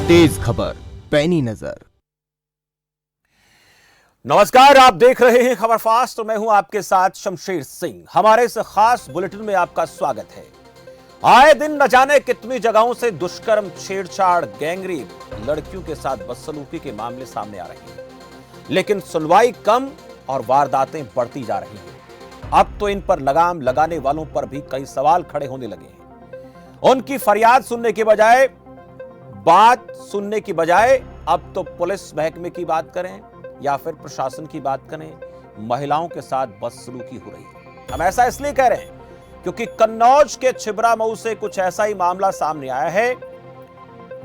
तेज खबर पैनी नजर। नमस्कार, आप देख रहे हैं खबर फास्ट। तो मैं हूं आपके साथ शमशेर सिंह। हमारे इस खास बुलेटिन में आपका स्वागत है। आए दिन न जाने कितनी जगहों से दुष्कर्म, छेड़छाड़, गैंगरेप, लड़कियों के साथ बदसलूकी के मामले सामने आ रहे हैं, लेकिन सुनवाई कम और वारदातें बढ़ती जा रही हैं। अब तो इन पर लगाम लगाने वालों पर भी कई सवाल खड़े होने लगे हैं। उनकी फरियाद सुनने के बजाय, बात सुनने की बजाय अब तो पुलिस महकमे की बात करें या फिर प्रशासन की बात करें, महिलाओं के साथ बदसलूकी हो रही है। हम ऐसा इसलिए कह रहे हैं क्योंकि कन्नौज के छिबरा मऊ से कुछ ऐसा ही मामला सामने आया है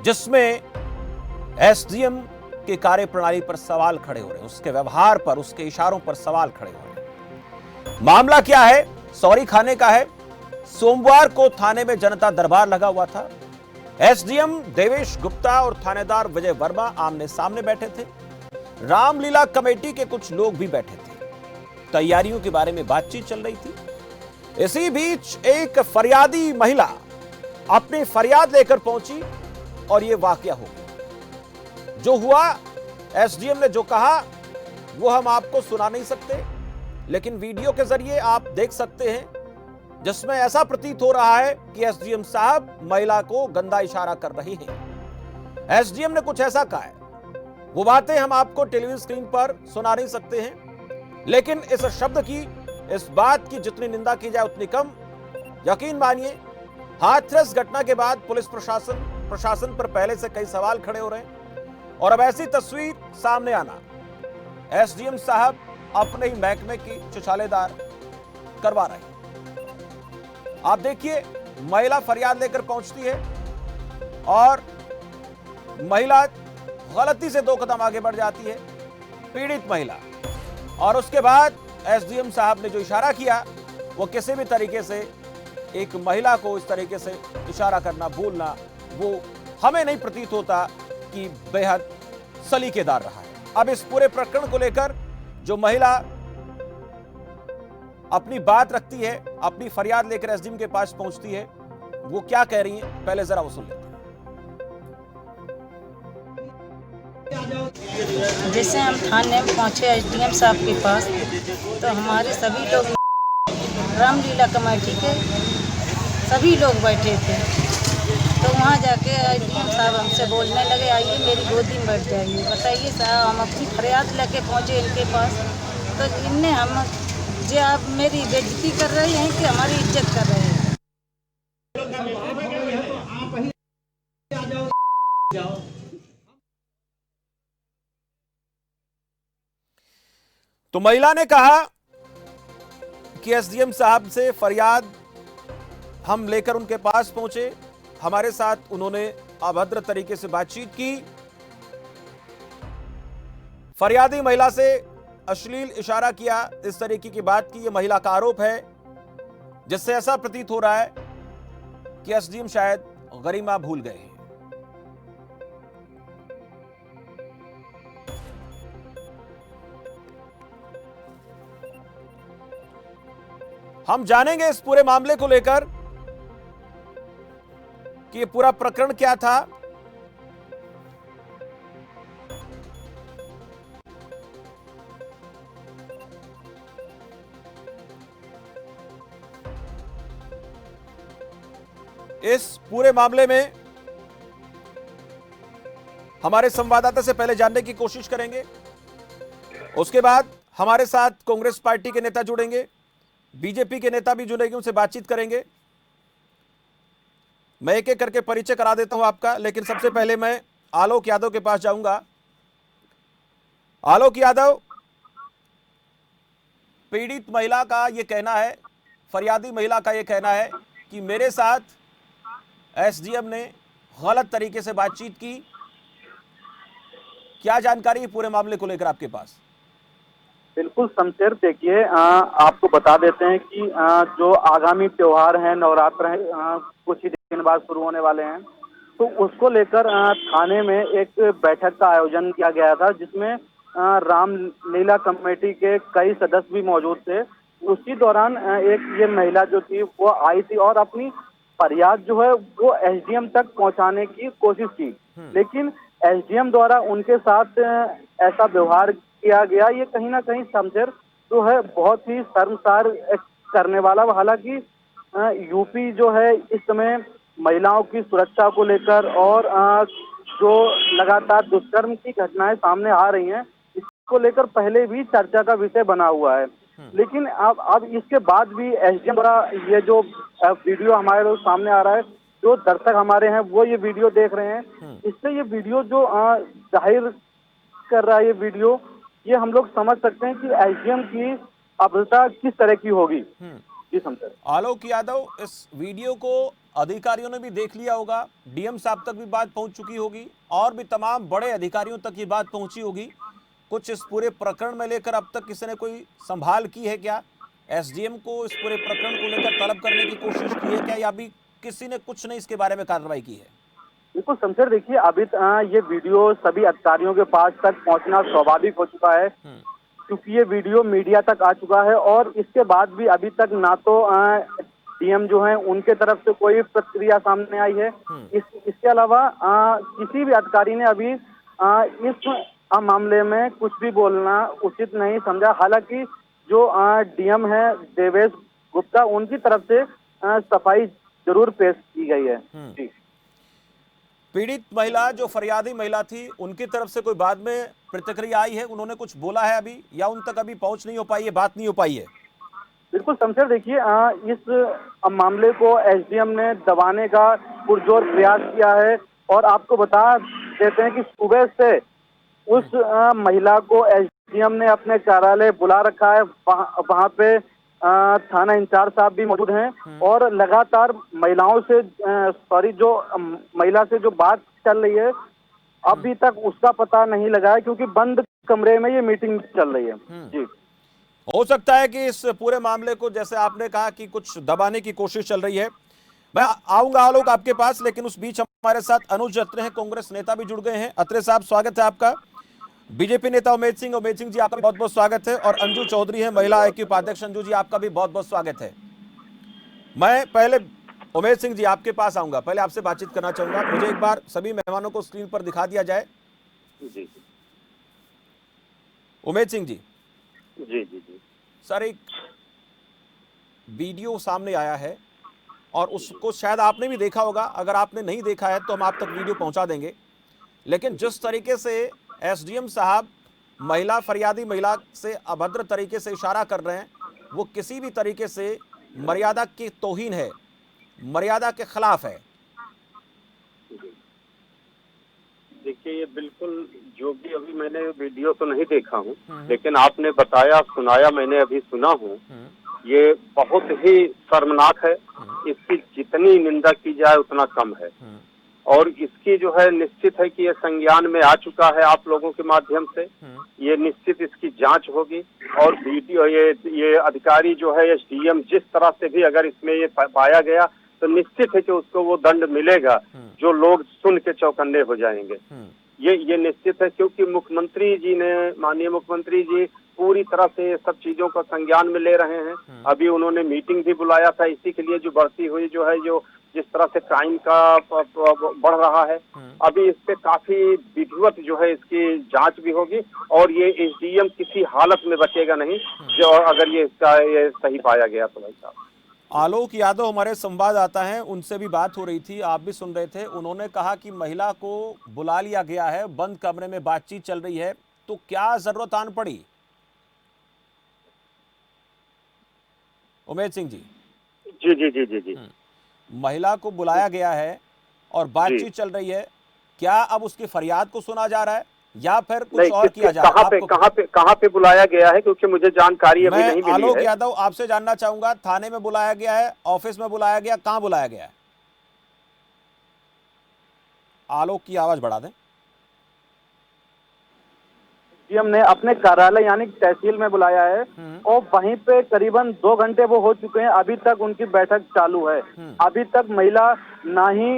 जिसमें एसडीएम की कार्यप्रणाली पर सवाल खड़े हो रहे हैं, उसके व्यवहार पर, उसके इशारों पर सवाल खड़े हो रहे हैं। मामला क्या है? सौरी खाने का है। सोमवार को थाने में जनता दरबार लगा हुआ था। एसडीएम देवेश गुप्ता और थानेदार विजय वर्मा आमने सामने बैठे थे। रामलीला कमेटी के कुछ लोग भी बैठे थे। तैयारियों के बारे में बातचीत चल रही थी। इसी बीच एक फरियादी महिला अपनी फरियाद लेकर पहुंची और यह वाकया हो गया। जो हुआ, एसडीएम ने जो कहा वो हम आपको सुना नहीं सकते, लेकिन वीडियो के जरिए आप देख सकते हैं, जिसमें ऐसा प्रतीत हो रहा है कि एसडीएम साहब महिला को गंदा इशारा कर रही हैं। एसडीएम ने कुछ ऐसा कहा है, वो बातें हम आपको टेलीविजन स्क्रीन पर सुना नहीं सकते हैं, लेकिन इस शब्द की, इस बात की जितनी निंदा की जाए उतनी कम। यकीन मानिए, हाथरस घटना के बाद पुलिस प्रशासन पर पहले से कई सवाल खड़े हो रहे हैं और अब ऐसी तस्वीर सामने आना, एसडीएम साहब अपने ही महकमे की चुछालेदार करवा रहे हैं। आप देखिए, महिला फरियाद लेकर पहुंचती है और महिला गलती से 2 कदम आगे बढ़ जाती है, पीड़ित महिला, और उसके बाद एसडीएम साहब ने जो इशारा किया, वो किसी भी तरीके से एक महिला को इस तरीके से इशारा करना, बोलना, वो हमें नहीं प्रतीत होता कि बेहद सलीकेदार रहा है। अब इस पूरे प्रकरण को लेकर जो महिला अपनी बात रखती है, अपनी फरियाद लेकर एसडीएम के पास पहुंचती है, वो क्या कह रही है, पहले जरा वो सुन लेते हैं। जैसे हम थाने में पहुंचे एसडीएम साहब के पास, तो हमारे सभी लोग, रामलीला कमेटी के सभी लोग बैठे थे। तो वहां जाके एसडीएम साहब हमसे बोलने लगे, आइए मेरी गोदी में बैठ जाइए, बताइए साहब। हम अपनी फरियाद लेके पहुंचे इनके पास, तो इनने हम जो आप मेरी बेइज्जती कर रहे हैं कि हमारी इज्जत कर रहे हैं। तो महिला ने कहा कि एसडीएम साहब से फरियाद हम लेकर उनके पास पहुंचे, हमारे साथ उन्होंने अभद्र तरीके से बातचीत की, फरियादी महिला से अश्लील इशारा किया, इस तरीके की बात की। यह महिला का आरोप है, जिससे ऐसा प्रतीत हो रहा है कि एसडीएम शायद गरिमा भूल गए हैं। हम जानेंगे इस पूरे मामले को लेकर कि ये पूरा प्रकरण क्या था। इस पूरे मामले में हमारे संवाददाता से पहले जानने की कोशिश करेंगे, उसके बाद हमारे साथ कांग्रेस पार्टी के नेता जुड़ेंगे, बीजेपी के नेता भी जुड़ेंगे, उनसे बातचीत करेंगे। मैं एक एक करके परिचय करा देता हूं आपका, लेकिन सबसे पहले मैं आलोक यादव के पास जाऊंगा। आलोक यादव, पीड़ित महिला का यह कहना है, फरियादी महिला का यह कहना है कि मेरे साथ एसडीएम ने गलत तरीके से बातचीत की। क्या जानकारी है पूरे मामले को लेकर आपके पास? बिल्कुल शमशेर, देखिए आपको बता देते हैं कि जो आगामी त्योहार है, नवरात्र है, कुछ ही दिन बाद शुरू होने वाले हैं, तो उसको लेकर थाने में एक बैठक का आयोजन किया गया था, जिसमें रामलीला कमेटी के कई सदस्य भी मौजूद थे। उसी दौरान एक ये महिला जो थी वो आई थी और अपनी फरियाद जो है वो एसडीएम तक पहुंचाने की कोशिश की, लेकिन एसडीएम द्वारा उनके साथ ऐसा व्यवहार किया गया। ये कहीं ना कहीं शमशेर जो है बहुत ही शर्मसार करने वाला। हालांकि यूपी जो है इस समय महिलाओं की सुरक्षा को लेकर और जो लगातार दुष्कर्म की घटनाएं सामने आ रही हैं, इसको लेकर पहले भी चर्चा का विषय बना हुआ है। लेकिन अब इसके बाद भी एसडीएम द्वारा ये जो वीडियो हमारे सामने आ रहा है, जो दर्शक हमारे हैं वो ये वीडियो देख रहे हैं, इससे ये वीडियो जो जाहिर कर रहा है, ये वीडियो ये हम लोग समझ सकते हैं कि एसडीएम की अभद्रता किस तरह की होगी। जी समझे। आलोक यादव, इस वीडियो को अधिकारियों ने भी देख लिया होगा, डीएम साहब तक भी बात पहुंच चुकी होगी और भी तमाम बड़े अधिकारियों तक ये बात पहुंची होगी। कुछ इस पूरे प्रकरण में लेकर अब तक किसी ने कोई संभाल की है क्या? एसडीएम को इस पूरे प्रकरण को लेकर तलब करने की कोशिश की है क्या, या अभी किसी ने कुछ नहीं इसके बारे में कार्रवाई की है? बिल्कुल शमशेर, देखिए अभी ये वीडियो सभी अधिकारियों के पास तक पहुंचना स्वाभाविक हो चुका है, क्योंकि ये वीडियो मीडिया तक आ चुका है और इसके बाद भी अभी तक ना तो डीएम जो है उनके तरफ से कोई प्रतिक्रिया सामने आई है। इसके अलावा किसी भी अधिकारी ने अभी इस मामले में कुछ भी बोलना उचित नहीं समझा। हालांकि जो डीएम है देवेश गुप्ता, उनकी तरफ से सफाई जरूर पेश की गई है। जी। पीड़ित महिला, जो फरियादी महिला थी, उनकी तरफ से कोई बाद में प्रतिक्रिया आई है? उन्होंने कुछ बोला है अभी, या उन तक अभी पहुंच नहीं हो पाई है, बात नहीं हो पाई है? बिल्कुल शमशेर, देखिए इस मामले को एसडीएम ने दबाने का पुरजोर प्रयास किया है और आपको बता देते हैं कि सुबह से उस महिला को एसडीएम ने अपने कार्यालय बुला रखा है। वहाँ पे थाना इंचार्ज साहब भी मौजूद हैं और लगातार महिलाओं से जो महिला से जो बात चल रही है, अभी तक उसका पता नहीं लगा है, क्योंकि बंद कमरे में ये मीटिंग चल रही है। जी। हो सकता है कि इस पूरे मामले को, जैसे आपने कहा कि कुछ दबाने की कोशिश चल रही है, मैं आऊंगा आलोक आपके पास, लेकिन उस बीच हमारे साथ अनुज अत्रे हैं, कांग्रेस नेता भी जुड़ गए हैं। अत्रे साहब, स्वागत है आपका। बीजेपी नेता उमेश सिंह जी, आपका बहुत बहुत स्वागत है। और अंजू चौधरी है, महिला आयोग की उपाध्यक्ष। अंजू जी, आपका भी बहुत बहुत स्वागत है। मैं पहले उमेश सिंह जी आपके पास आऊंगा, पहले आपसे बातचीत करना चाहूंगा। मुझे एक बार सभी मेहमानों को स्क्रीन पर दिखा दिया जाए। जी उमेश सिंह जी। जी जी जी सर, एक वीडियो सामने आया है और उसको शायद आपने भी देखा होगा। अगर आपने नहीं देखा है तो हम आप तक वीडियो पहुंचा देंगे। लेकिन जिस तरीके से एसडीएम साहब महिला फरियादी महिला से अभद्र तरीके से इशारा कर रहे हैं, वो किसी भी तरीके से मर्यादा की तौहीन है, मर्यादा के खिलाफ है। देखिए, ये बिल्कुल जो भी, अभी मैंने वीडियो तो नहीं देखा हूँ, लेकिन आपने बताया, सुनाया, मैंने अभी सुना हूँ, ये बहुत ही शर्मनाक है। इसकी जितनी निंदा की जाए उतना कम है। और इसकी जो है निश्चित है कि ये संज्ञान में आ चुका है आप लोगों के माध्यम से। ये निश्चित इसकी जांच होगी और वीडियो ये अधिकारी जो है एसडीएम, जिस तरह से भी अगर इसमें ये पाया गया तो निश्चित है कि उसको वो दंड मिलेगा जो लोग सुन के चौकन्ने हो जाएंगे। ये निश्चित है, क्योंकि मुख्यमंत्री जी ने, माननीय मुख्यमंत्री जी पूरी तरह से सब चीजों का संज्ञान में ले रहे हैं। अभी उन्होंने मीटिंग भी बुलाया था इसी के लिए, जो बढ़ती हुई जो है, जो जिस तरह से क्राइम का बढ़ रहा है, अभी इस पे काफी विधिवत जो है इसकी जांच भी होगी और ये एसडीएम किसी हालत में बचेगा नहीं जो अगर ये सही पाया गया तो। भाई साहब, आलोक यादव हमारे संवाददाता हैं, उनसे भी बात हो रही थी, आप भी सुन रहे थे। उन्होंने कहा कि महिला को बुला लिया गया है, बंद कमरे में बातचीत चल रही है, तो क्या जरूरत आन पड़ी? उमेश सिंह जी। जी जी जी जी जी महिला को बुलाया गया है और बातचीत चल रही है, क्या अब उसकी फरियाद को सुना जा रहा है या फिर कुछ और किया जा रहा है? कहाँ पे बुलाया गया है, क्योंकि मुझे जानकारी अभी नहीं मिली है। आलोक यादव आपसे जानना चाहूंगा, थाने में बुलाया गया है, ऑफिस में बुलाया गया, कहां बुलाया गया है? आलोक की आवाज बढ़ा दें। डीएम ने अपने कार्यालय यानी तहसील में बुलाया है और वहीं पे करीबन 2 घंटे वो हो चुके हैं, अभी तक उनकी बैठक चालू है। अभी तक महिला ना ही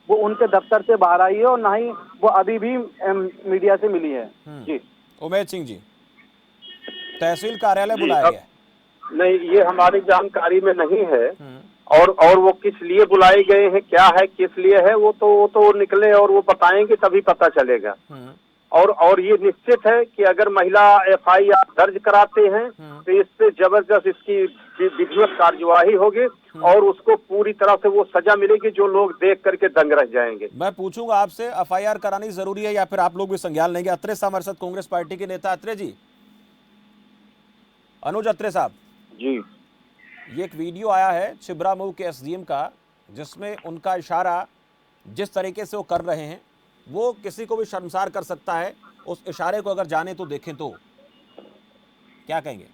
वो उनके दफ्तर से बाहर आई है और ना ही वो अभी भी मीडिया से मिली है। जी उमेश सिंह जी, तहसील कार्यालय बुलाया गया? नहीं, ये हमारी जानकारी में नहीं है और वो किस लिए बुलाए गए हैं, क्या है, किस लिए है, वो तो निकले और वो बताएंगे, तभी पता चलेगा। और ये निश्चित है कि अगर महिला FIR दर्ज कराते हैं तो इस पे जबरदस्त इसकी विधिवत कार्यवाही होगी और उसको पूरी तरह से वो सजा मिलेगी जो लोग देख करके दंग रह जाएंगे। मैं पूछूंगा आपसे, FIR करानी जरूरी है या फिर आप लोग भी संज्ञान लेंगे? अत्रे साहब हमारे साथ, कांग्रेस पार्टी के नेता। अत्रे जी, अनुज अत्रे साहब जी, ये एक वीडियो आया है छिबरामऊ के SDM का, जिसमें उनका इशारा जिस तरीके से वो कर रहे हैं वो किसी को भी शर्मसार कर सकता है। उस इशारे को अगर जाने तो देखें तो क्या कहेंगे?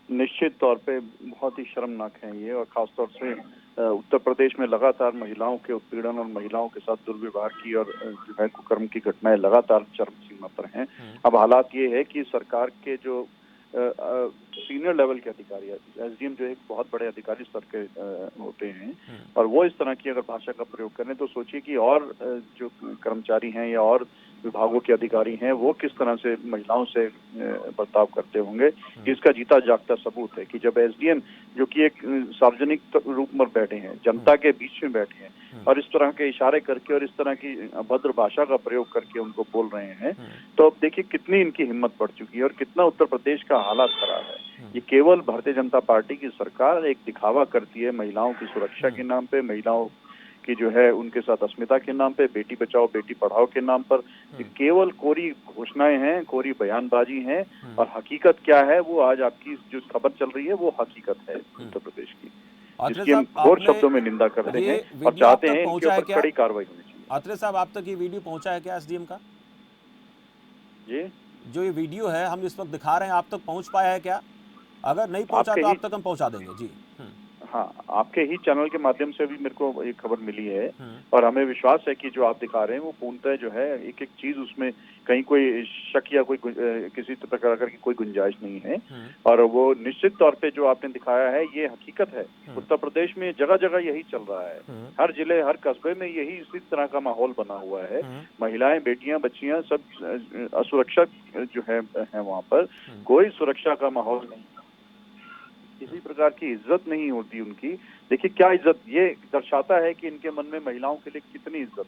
निश्चित तौर पे बहुत ही शर्मनाक है ये, और खासतौर से उत्तर प्रदेश में लगातार महिलाओं के उत्पीड़न और महिलाओं के साथ दुर्व्यवहार की और जो है कुकर्म की घटनाएं लगातार चरम सीमा पर हैं। अब हालात ये है कि सरकार के जो सीनियर लेवल के अधिकारी, SDM जो एक बहुत बड़े अधिकारी स्तर के होते हैं, और वो इस तरह की अगर भाषा का प्रयोग करें तो सोचिए कि और जो कर्मचारी हैं या और विभागों के अधिकारी हैं वो किस तरह से महिलाओं से बर्ताव करते होंगे। इसका जीता जागता सबूत है कि जब SDM जो कि एक सार्वजनिक रूप में बैठे हैं, जनता के बीच में बैठे हैं, और इस तरह के इशारे करके और इस तरह की अभद्र भाषा का प्रयोग करके उनको बोल रहे हैं, तो अब देखिए कितनी इनकी हिम्मत बढ़ चुकी है और कितना उत्तर प्रदेश का हालात खराब है। ये केवल भारतीय जनता पार्टी की सरकार एक दिखावा करती है महिलाओं की सुरक्षा के नाम पे, महिलाओं की जो है उनके साथ अस्मिता के नाम पे, बेटी बचाओ बेटी पढ़ाओ के नाम पर। केवल कोरी घोषणाएं हैं, कोरी बयानबाजी हैं, और हकीकत क्या है वो आज आपकी जो खबर चल रही है वो हकीकत है उत्तर प्रदेश की, जिसकी हम घोर शब्दों में निंदा कर रहे हैं और चाहते हैं इनके ऊपर कड़ी कार्रवाई होनी चाहिए। अत्रे साहब, आप तक ये वीडियो पहुंचा है क्या SDM का? ये जो ये वीडियो है हम इस वक्त दिखा रहे हैं, आप तक पहुंच पाया है क्या? अगर नहीं पहुंचा तो आप तक हम पहुंचा देंगे जी। हाँ, आपके ही चैनल के माध्यम से भी मेरे को ये खबर मिली है, और हमें विश्वास है कि जो आप दिखा रहे हैं वो पूर्णतः जो है एक एक चीज उसमें कहीं कोई शक या कोई किसी प्रकार की कोई गुंजाइश नहीं है, और वो निश्चित तौर पे जो आपने दिखाया है ये हकीकत है। उत्तर प्रदेश में जगह जगह यही चल रहा है, हर जिले हर कस्बे में यही इसी तरह का माहौल बना हुआ है। महिलाएं, बेटियां, बच्चियां सब असुरक्षित जो है वहाँ पर, कोई सुरक्षा का माहौल नहीं, किसी प्रकार की इज्जत नहीं होती उनकी। देखिए क्या इज्जत, ये दर्शाता है कि इनके मन में महिलाओं के लिए कितनी इज्जत,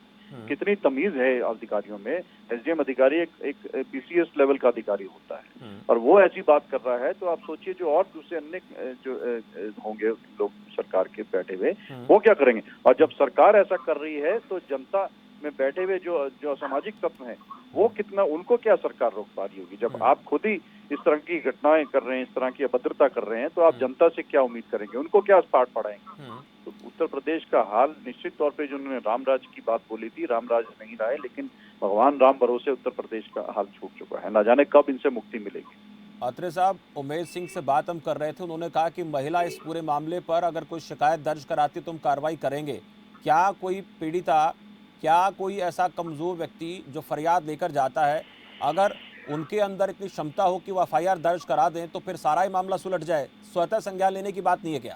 कितनी तमीज है अधिकारियों में। SDM अधिकारी एक PCS लेवल का अधिकारी होता है, और वो ऐसी बात कर रहा है, तो आप सोचिए जो और दूसरे अन्य जो होंगे लोग सरकार के बैठे हुए वो क्या करेंगे। और जब सरकार ऐसा कर रही है तो जनता में बैठे हुए जो असामाजिक तत्व हैं वो कितना, उनको क्या सरकार रोक पा रही होगी। जब आप खुद ही इस तरह की घटनाएं कर रहे हैं, इस तरह की अभद्रता कर रहे हैं, तो आप जनता से क्या उम्मीद करेंगे, उनको क्या पाठ पढ़ाएंगे। तो उत्तर प्रदेश का हाल निश्चित तौर पे, जो उन्होंने राम राज की बात बोली थी, राम राज नहीं रहा है, लेकिन भगवान राम भरोसे उत्तर प्रदेश का हाल छूट चुका है। ना जाने कब इनसे मुक्ति मिलेगी। अत्रे साहब, उमेश सिंह से बात हम कर रहे थे, उन्होंने कहा कि महिला इस पूरे मामले पर अगर कोई शिकायत दर्ज कराती तो हम कार्रवाई करेंगे। क्या कोई पीड़िता, क्या कोई ऐसा कमजोर व्यक्ति जो फरियाद लेकर जाता है, अगर उनके अंदर इतनी क्षमता हो कि वो FIR दर्ज करा दें तो फिर सारा ही मामला सुलझ जाए? स्वतः संज्ञान लेने की बात नहीं है क्या?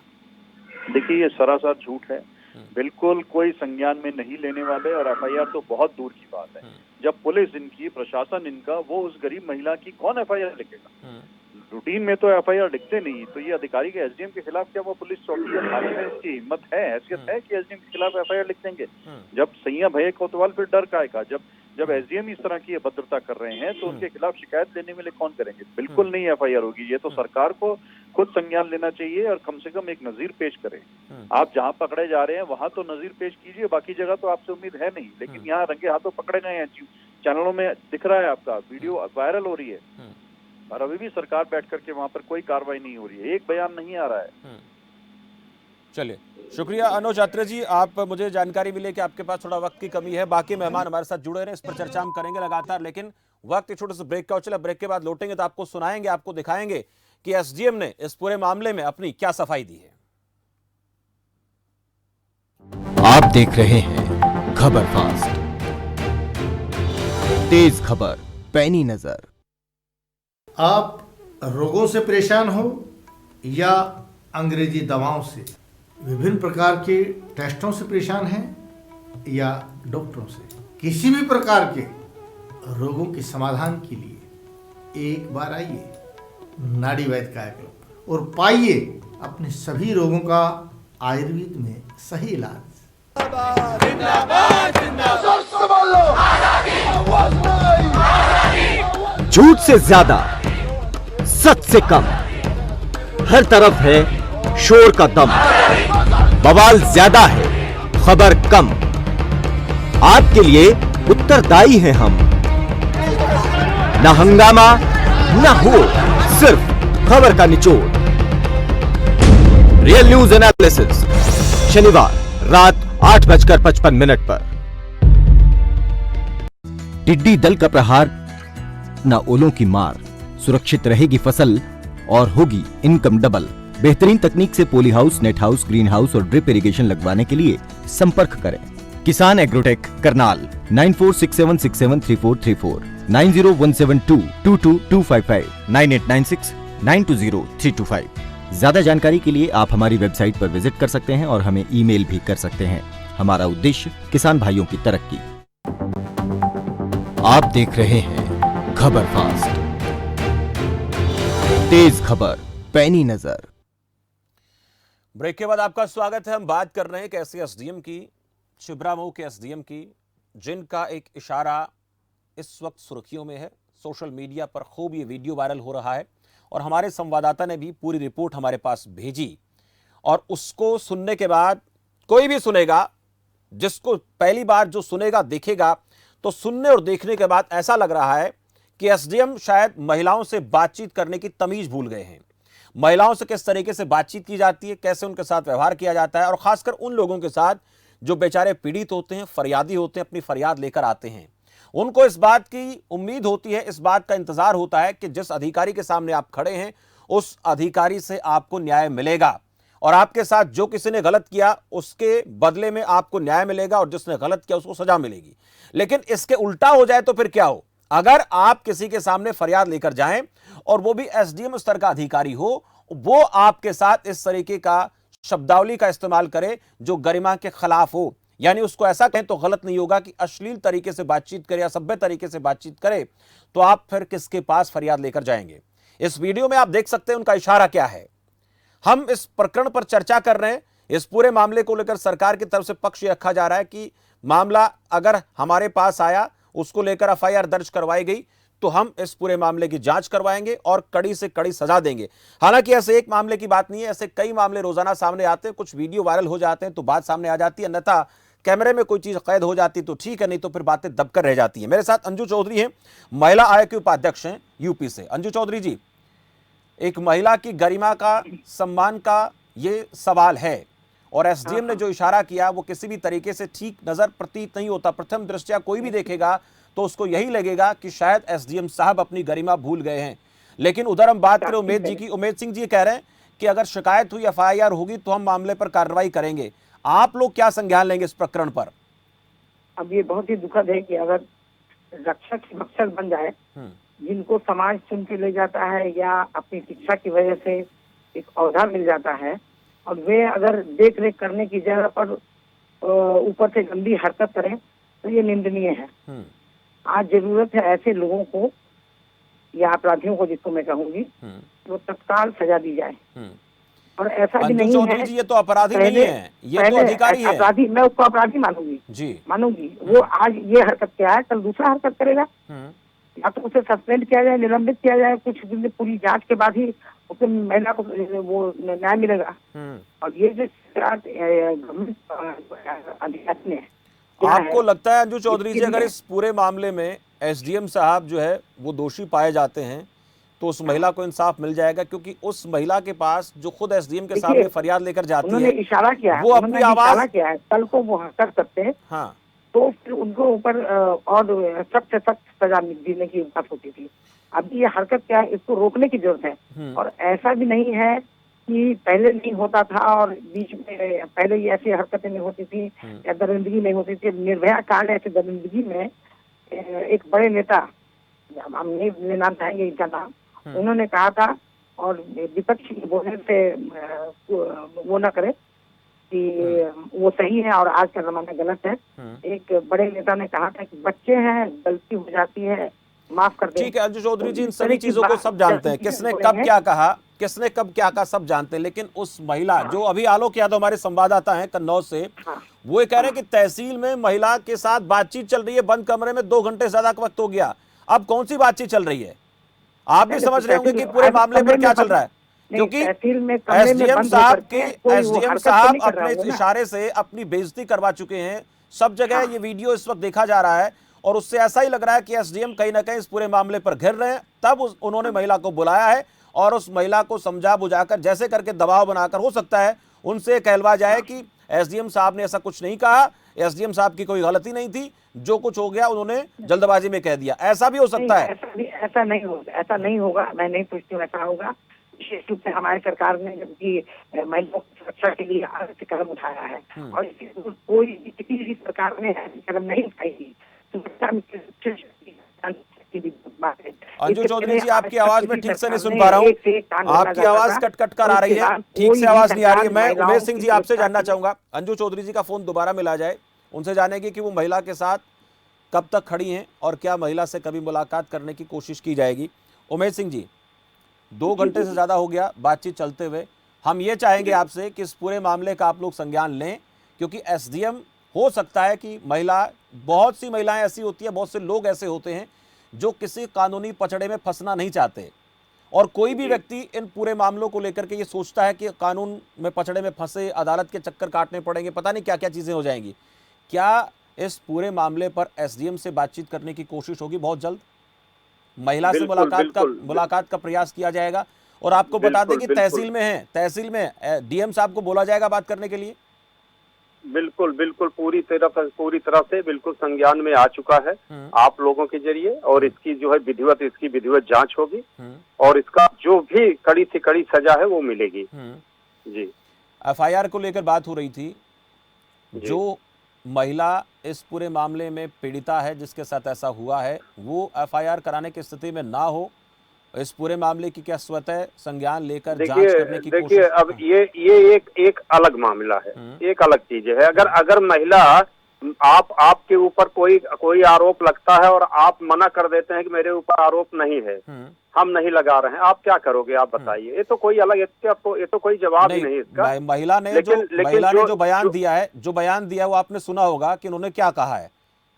देखिए ये सरासर झूठ है, बिल्कुल कोई संज्ञान में नहीं लेने वाले, और FIR तो बहुत दूर की बात है। जब पुलिस इनकी, प्रशासन इनका, वो उस गरीब महिला की कौन FIR लिखेगा? रूटीन में तो FIR लिखते नहीं, तो ये अधिकारी के SDM के खिलाफ क्या वो पुलिस चौकी या थाने में उसकी हिम्मत है, हैसियत है कि SDM के खिलाफ FIR लिख देंगे? जब सैया भैया कोतवाल फिर डर का आएगा। जब SDM इस तरह की अभद्रता कर रहे हैं तो उनके खिलाफ शिकायत लेने में कौन करेंगे? बिल्कुल नहीं FIR होगी। ये तो सरकार को खुद संज्ञान लेना चाहिए और कम से कम एक नजीर पेश करें। आप जहां पकड़े जा रहे हैं वहां तो नजीर पेश कीजिए, बाकी जगह तो आपसे उम्मीद है नहीं, लेकिन यहाँ रंगे हाथों पकड़े गए हैं, चैनलों में दिख रहा है, आपका वीडियो वायरल हो रही है, और अभी भी सरकार बैठ करके वहां पर कोई कार्रवाई नहीं हो रही है, एक बयान नहीं आ रहा है। चलिए, शुक्रिया अनुज अत्रे जी, आप मुझे जानकारी मिले कि आपके पास थोड़ा वक्त की कमी है। बाकी मेहमान हमारे साथ जुड़े रहे, इस पर चर्चा हम करेंगे लगातार, लेकिन वक्त एक छोटे से ब्रेक का चला। ब्रेक के बाद लौटेंगे तो आपको सुनाएंगे, आपको दिखाएंगे कि SDM ने इस पूरे मामले में अपनी क्या सफाई दी है। आप देख रहे हैं खबर फास्ट, तेज खबर, पैनी नजर। आप रोगों से परेशान हो या अंग्रेजी दवाओं से, विभिन्न प्रकार के टेस्टों से परेशान हैं या डॉक्टरों से, किसी भी प्रकार के रोगों के समाधान के लिए एक बार आइए नाड़ी वैद्य कायाकल्प और पाइए अपने सभी रोगों का आयुर्वेद में सही इलाज। झूठ से ज्यादा, सच से कम, हर तरफ है शोर का दम। बवाल ज्यादा है, खबर कम। आपके लिए उत्तरदायी हैं हम। न हंगामा न हो, सिर्फ खबर का निचोड़। रियल न्यूज एनालिसिस, शनिवार रात 8:55 पर। टिड्डी दल का प्रहार, न ओलों की मार। सुरक्षित रहेगी फसल और होगी इनकम डबल। बेहतरीन तकनीक से poly house, net house, green house और ड्रिप इरिगेशन लगवाने के लिए संपर्क करें। किसान एग्रोटेक करनाल 9467673434, 9017222255, 9896920325। ज्यादा जानकारी के लिए आप हमारी वेबसाइट पर विजिट कर सकते हैं और हमें ईमेल भी कर सकते हैं। हमारा उद्देश्य किसान भाइयों की तरक्की। आप देख रहे हैं खबर फास्ट, तेज खबर, पैनी नजर। ब्रेक के बाद आपका स्वागत है। हम बात कर रहे हैं कि ऐसे एसडीएम की, छिबरामऊ के एसडीएम की, जिनका एक इशारा इस वक्त सुर्खियों में है। सोशल मीडिया पर खूब ये वीडियो वायरल हो रहा है और हमारे संवाददाता ने भी पूरी रिपोर्ट हमारे पास भेजी। और उसको सुनने के बाद कोई भी सुनेगा, जिसको पहली बार जो सुनेगा देखेगा, तो सुनने और देखने के बाद ऐसा लग रहा है कि एसडीएम शायद महिलाओं से बातचीत करने की तमीज भूल गए हैं। महिलाओं से किस तरीके से बातचीत की जाती है, कैसे उनके साथ व्यवहार किया जाता है, और खासकर उन लोगों के साथ जो बेचारे पीड़ित होते हैं, फरियादी होते हैं, अपनी फरियाद लेकर आते हैं। उनको इस बात की उम्मीद होती है, इस बात का इंतजार होता है कि जिस अधिकारी के सामने आप खड़े हैं उस अधिकारी से आपको न्याय मिलेगा और आपके साथ जो किसी ने गलत किया उसके बदले में आपको न्याय मिलेगा और जिसने गलत किया उसको सजा मिलेगी। लेकिन इसके उल्टा हो जाए तो फिर क्या हो? अगर आप किसी के सामने फरियाद लेकर जाएं और वो भी एसडीएम स्तर का अधिकारी हो, वो आपके साथ इस तरीके का शब्दावली का इस्तेमाल करे जो गरिमा के खिलाफ हो, यानी उसको ऐसा कहें तो गलत नहीं होगा कि अश्लील तरीके से बातचीत करे या सभ्य तरीके से बातचीत करे, तो आप फिर किसके पास फरियाद लेकर जाएंगे? इस वीडियो में आप देख सकते हैं उनका इशारा क्या है। हम इस प्रकरण पर चर्चा कर रहे हैं। इस पूरे मामले को लेकर सरकार की तरफ से पक्ष रखा जा रहा है कि मामला अगर हमारे पास आया, उसको लेकर एफआईआर दर्ज करवाई गई, तो हम इस पूरे मामले की जांच करवाएंगे और कड़ी से कड़ी सजा देंगे। हालांकि ऐसे एक मामले की बात नहीं है, ऐसे कई मामले रोजाना सामने आते हैं। कुछ वीडियो वायरल हो जाते हैं तो बात सामने आ जाती है, अन्यथा कैमरे में कोई चीज कैद हो जाती तो ठीक है, नहीं तो फिर बातें दबकर रह जाती है। मेरे साथ अंजू चौधरी हैं, महिला आयोग के उपाध्यक्ष हैं यूपी से। अंजू चौधरी जी, एक महिला की गरिमा का, सम्मान का ये सवाल है और एसडीएम ने जो इशारा किया वो किसी भी तरीके से ठीक नजर प्रतीत नहीं होता। प्रथम दृष्टया कोई भी देखेगा तो उसको यही लगेगा कि शायद एसडीएम साहब अपनी गरिमा भूल गए हैं। लेकिन उधर हम बात करें उमेद जी की, उमेद सिंह जी कह रहे हैं कि अगर शिकायत हुई, एफआईआर होगी तो हम मामले पर कार्रवाई करेंगे। आप लोग क्या संज्ञान लेंगे इस प्रकरण पर? अब ये बहुत ही दुखद है कि अगर रक्षक भक्षक बन जाए, जिनको समाज चुन के ले जाता है या अपनी शिक्षा की वजह से एक औहदा मिल जाता है, और वे अगर देख रेख करने की जगह पर ऊपर से गंदी हरकत करें तो ये निंदनीय है। आज जरूरत है ऐसे लोगों को या अपराधियों को, जिसको मैं कहूँगी, वो तत्काल सजा दी जाए। और ऐसा भी नहीं है, ये तो अपराधी नहीं है, ये तो अधिकारी है। अपराधी, मैं उसको अपराधी मानूंगी जी, मानूंगी। वो आज ये हरकत क्या है, कल दूसरा हरकत करेगा। या तो उसे सस्पेंड किया जाए, निलंबित किया जाए, कुछ दिन पूरी जांच के बाद ही उसे महिला को वो न्याय मिलेगा। और ये जो अधिकारी ने, आपको लगता है अंजू चौधरी जी, अगर इस पूरे मामले में एसडीएम साहब जो है वो दोषी पाए जाते हैं तो उस महिला को इंसाफ मिल जाएगा? क्योंकि उस महिला के पास जो खुद एसडीएम के सामने फरियाद लेकर जाती है, उन्होंने इशारा किया है, वो अपनी आवाज किया है, कल को वो कर सकते हैं। हाँ, तो फिर उनको ऊपर और सख्त से सख्त सजा देने की बात होती थी। अभी ये हरकत क्या है, इसको रोकने की जरूरत है। और ऐसा भी नहीं है कि पहले नहीं होता था और बीच में पहले ये ऐसी हरकतें नहीं होती थी या दरिंदगी नहीं होती थी। निर्भया कांड ऐसे दरिंदगी में एक बड़े नेता, हम नहीं लेना चाहेंगे इनका नाम, उन्होंने कहा था, और विपक्ष के बोलने से वो न करे कि वो सही है और आज का जमाना गलत है। एक बड़े नेता ने कहा था कि बच्चे हैं, गलती हो जाती है, माफ कर दे। ठीक है अंजू चौधरी जी, इन सभी चीजों को सब जानते हैं, किसने कब क्या कहा किसने कब क्या कहा सब जानते हैं, लेकिन उस महिला जो अभी आलोक यादव हमारे संवाददाता हैं कन्नौज से, वो ये कह रहे हैं कि तहसील में महिला के साथ बातचीत चल रही है बंद कमरे में, 2 घंटे से ज्यादा का वक्त हो गया। अब कौन सी बातचीत चल रही है? आप भी समझ रहे होंगे कि पूरे मामले पर क्या चल रहा है, क्योंकि एसडीएम साहब अपने इशारे से अपनी बेइज्जती करवा चुके हैं। सब जगह ये वीडियो इस वक्त देखा जा रहा है और उससे ऐसा ही लग रहा है कि एसडीएम कहीं ना कहीं इस पूरे मामले पर घिर रहे हैं। तब उन्होंने महिला को बुलाया है और उस महिला को समझा बुझाकर जैसे करके दबाव बनाकर, हो सकता है उनसे कहलवा जाए कि एसडीएम साहब ने ऐसा कुछ नहीं कहा, एसडीएम साहब की कोई गलती नहीं थी, जो कुछ हो गया उन्होंने जल्दबाजी में कह दिया। ऐसा भी हो सकता है। ऐसा नहीं होगा, मैं नहीं पूछती हूँ ऐसा होगा। विशेष रूप से हमारी सरकार ने जबकि महिलाओं की सुरक्षा के लिए अलग कदम उठाया है और कोई किसी भी सरकार ने कदम नहीं उठाई। अंजू चौधरी जी, आपकी आवाज में ठीक से नहीं सुन पा रहा हूँ, आपकी आवाज कट कट कर आ रही है, ठीक से आवाज नहीं आ रही है। मैं उमेश सिंह जी आपसे जानना चाहूंगा, अंजू चौधरी जी का फोन दोबारा मिला जाए, उनसे जानेंगे कि वो महिला के साथ कब तक खड़ी हैं और क्या महिला से कभी मुलाकात करने की कोशिश की जाएगी। उमेश सिंह जी, 2 घंटे से ज्यादा हो गया बातचीत चलते हुए, हम ये चाहेंगे आपसे कि इस पूरे मामले का आप लोग संज्ञान लें, क्योंकि एसडीएम, हो सकता है कि महिला, बहुत सी महिलाएं ऐसी होती है, बहुत से लोग ऐसे होते हैं जो किसी कानूनी पचड़े में फंसना नहीं चाहते, और कोई भी व्यक्ति इन पूरे मामलों को लेकर के ये सोचता है कि कानून में पचड़े में फंसे, अदालत के चक्कर काटने पड़ेंगे, पता नहीं क्या क्या चीजें हो जाएंगी। क्या इस पूरे मामले पर एसडीएम से बातचीत करने की कोशिश होगी बहुत जल्द? महिला से मुलाकात का प्रयास किया जाएगा। और आपको बता दें कि तहसील में डीएम साहब को बोला जाएगा बात करने के लिए। बिल्कुल बिल्कुल, पूरी तरह से बिल्कुल संज्ञान में आ चुका है आप लोगों के जरिए, और इसकी जो है विधिवत जांच होगी और इसका जो भी कड़ी से कड़ी सजा है वो मिलेगी। जी, एफआईआर को लेकर बात हो रही थी, जो महिला इस पूरे मामले में पीड़िता है, जिसके साथ ऐसा हुआ है, वो एफआईआर कराने की स्थिति में ना हो, इस पूरे मामले की क्या स्वतः संज्ञान लेकर जांच करने की कोशिश? देखिए, अब ये एक अलग मामला है, एक अलग चीज है। अगर महिला, आपके ऊपर कोई आरोप लगता है और आप मना कर देते हैं कि मेरे ऊपर आरोप नहीं है, हम नहीं लगा रहे हैं, आप क्या करोगे? आप बताइए। ये तो कोई अलग, ये तो कोई जवाब ही नहीं इसका। महिला ने जो बयान दिया है वो आपने सुना होगा कि उन्होंने क्या कहा है,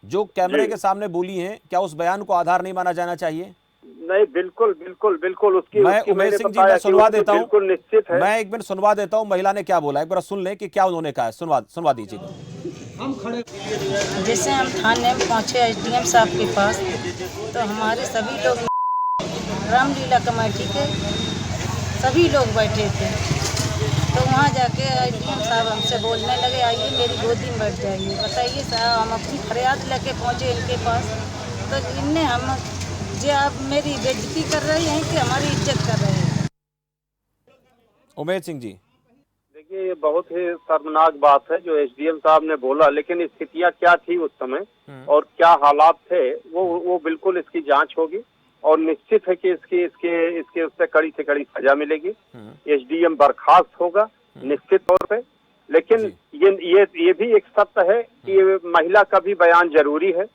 जो कैमरे के सामने बोली है, क्या उस बयान को आधार नहीं माना जाना चाहिए? नहीं, बिल्कुल उसकी मैं उमेश सिंह जी, मैं सुनवा देता हूँ, बिल्कुल निश्चित है। मैं एक मिनट सुनवा देता हूँ महिला ने क्या बोला, एक बार सुन लें कि क्या उन्होंने कहा है। सुनवा दीजिए। जैसे हम थाने में पहुँचे एसडीएम साहब के पास, तो हमारे सभी लोग, रामलीला कमेटी के सभी लोग बैठे थे। तो वहाँ जाके एसडीएम साहब हमसे बोलने लगे, आइए मेरी गोदी में बैठ जाइए, बताइए साहब। हम अपनी फरियाद लेके पहुँचे इनके पास, तो इनने हम जो आप मेरी बेइज्जती कर रहे हैं कि हमारी इज्जत कर रहे हैं। उमेश सिंह जी, देखिए, ये बहुत ही शर्मनाक बात है जो एसडीएम साहब ने बोला, लेकिन स्थितियां क्या थी उस समय और क्या हालात थे, वो बिल्कुल इसकी जांच होगी और निश्चित है कि इसके उससे कड़ी से कड़ी सजा मिलेगी। एसडीएम बर्खास्त होगा निश्चित तौर पे, लेकिन ये भी एक सत्य है कि महिला का भी बयान जरूरी है।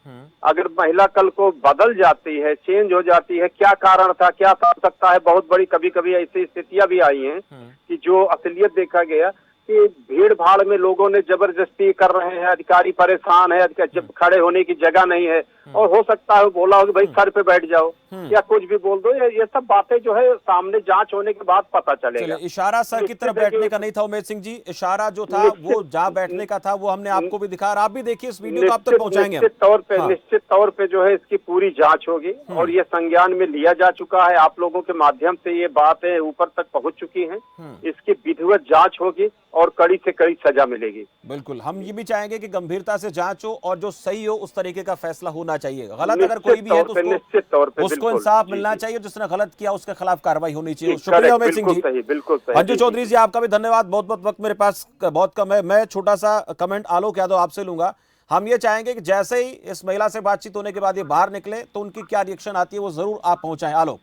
अगर महिला कल को बदल जाती है, चेंज हो जाती है, क्या कारण था, क्या हो सकता है, बहुत बड़ी कभी कभी ऐसी स्थितियां भी आई हैं कि जो असलियत देखा गया कि भीड़ भाड़ में लोगों ने जबरदस्ती कर रहे हैं, अधिकारी परेशान है, जब खड़े होने की जगह नहीं है, और हो सकता है बोला हो कि भाई सर पे बैठ जाओ या कुछ भी बोल दो। ये सब बातें जो है सामने जांच होने के बाद पता चलेगा। इशारा सर की तरफ बैठने का नहीं था उमेश सिंह जी, इशारा जो था वो जहाँ बैठने का था, वो हमने आपको भी दिखाया, आप भी देखिए इस वीडियो को, आप तक पहुंचाएंगे। निश्चित तौर पे जो है इसकी पूरी जांच होगी और ये संज्ञान में लिया जा चुका है। आप लोगों के माध्यम से ये बातें ऊपर तक पहुंच चुकी हैं। इसकी विधिवत जांच होगी और कड़ी से कड़ी सजा मिलेगी। बिल्कुल, हम ये भी चाहेंगे कि गंभीरता से जांच हो और जो सही हो उस तरीके का फैसला होना चाहिए। गलत अगर कोई भी है तो निश्चित तौर पे उसको इंसाफ मिलना चाहिए, जिसने गलत किया उसके खिलाफ कार्रवाई होनी चाहिए। शुक्रिया उमेश सिंह जी। बिल्कुल सही। अंजू चौधरी जी, आपका भी धन्यवाद। बहुत वक्त मेरे पास बहुत कम है, मैं छोटा सा कमेंट आलोक यादव आपसे लूंगा। हम ये चाहेंगे कि जैसे ही इस महिला से बातचीत होने के बाद ये बाहर निकले तो उनकी क्या रिएक्शन आती है वो जरूर आप पहुंचाएं। आलोक।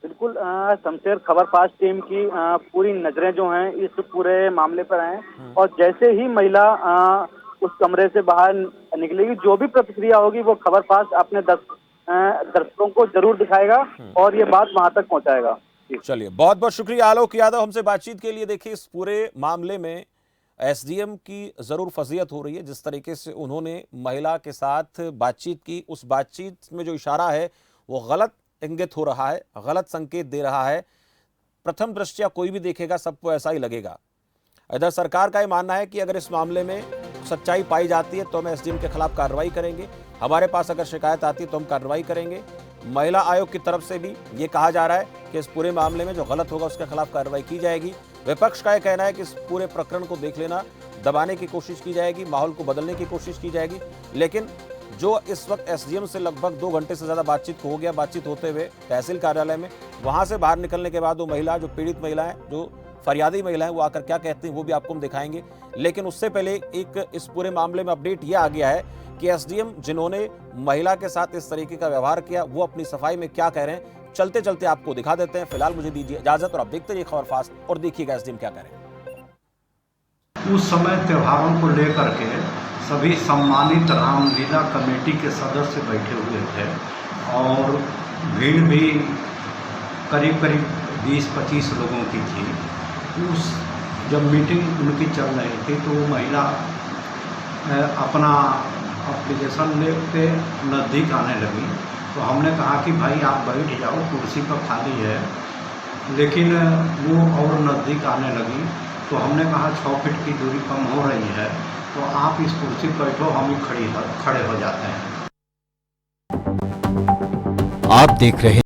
बिल्कुल, शमशेर खबरपाश टीम की पूरी नजरें जो हैं इस पूरे मामले पर हैं और जैसे ही महिला उस कमरे से बाहर निकलेगी, जो भी प्रतिक्रिया होगी वो खबरपाश अपने दर्शकों को जरूर दिखाएगा और ये बात वहां तक पहुंचाएगा। चलिए, बहुत बहुत शुक्रिया आलोक यादव हमसे बातचीत के लिए। देखिए, इस पूरे मामले में एसडीएम की जरूर फजीहत हो रही है। जिस तरीके से उन्होंने महिला के साथ बातचीत की, उस बातचीत में जो इशारा है वो गलत इंगित हो रहा है, गलत संकेत दे रहा है। प्रथम दृष्टया कोई भी देखेगा सबको ऐसा ही लगेगा। इधर सरकार का ये मानना है कि अगर इस मामले में सच्चाई पाई जाती है तो हम एसडीएम के खिलाफ कार्रवाई करेंगे, हमारे पास अगर शिकायत आती है तो हम कार्रवाई करेंगे। महिला आयोग की तरफ से भी ये कहा जा रहा है कि इस पूरे मामले में जो गलत होगा उसके खिलाफ कार्रवाई की जाएगी। विपक्ष का यह कहना है कि इस पूरे प्रकरण को देख लेना, दबाने की कोशिश की जाएगी, माहौल को बदलने की कोशिश की जाएगी। लेकिन जो इस वक्त एसडीएम से लगभग 2 घंटे से ज़्यादा बातचीत हो गया, बातचीत होते हुए तहसील कार्यालय में, वहाँ से बाहर निकलने के बाद वो महिला, जो पीड़ित महिला है, जो फरियादी महिला है, वो आकर क्या कहती हैं वो भी आपको हम दिखाएंगे। लेकिन उससे पहले एक इस पूरे मामले में अपडेट ये आ गया है कि एसडीएम जिन्होंने महिला के साथ इस तरीके का व्यवहार किया वो अपनी सफाई में क्या कह रहे हैं, चलते चलते आपको दिखा देते हैं। फिलहाल मुझे दीजिए इजाजत और आप देखते रहिए खबर फास्ट और देखिएगा एसडीएम क्या कह रहे हैं। उस समय त्योहारों को लेकर के सभी सम्मानित रामलीला कमेटी के सदस्य बैठे हुए थे और भीड़ भी करीब 20-25 लोगों की थी। उस जब मीटिंग उनकी चल रही थी तो वो महिला अपना एप्लीकेशन लेके नज़दीक आने लगी। तो हमने कहा कि भाई आप बैठ जाओ, कुर्सी पर खाली है, लेकिन वो और नज़दीक आने लगी। तो हमने कहा 6 फीट की दूरी कम हो रही है तो आप इस कुर्सी पर बैठो, हम ही खड़े हो जाते हैं। आप देख रहे हैं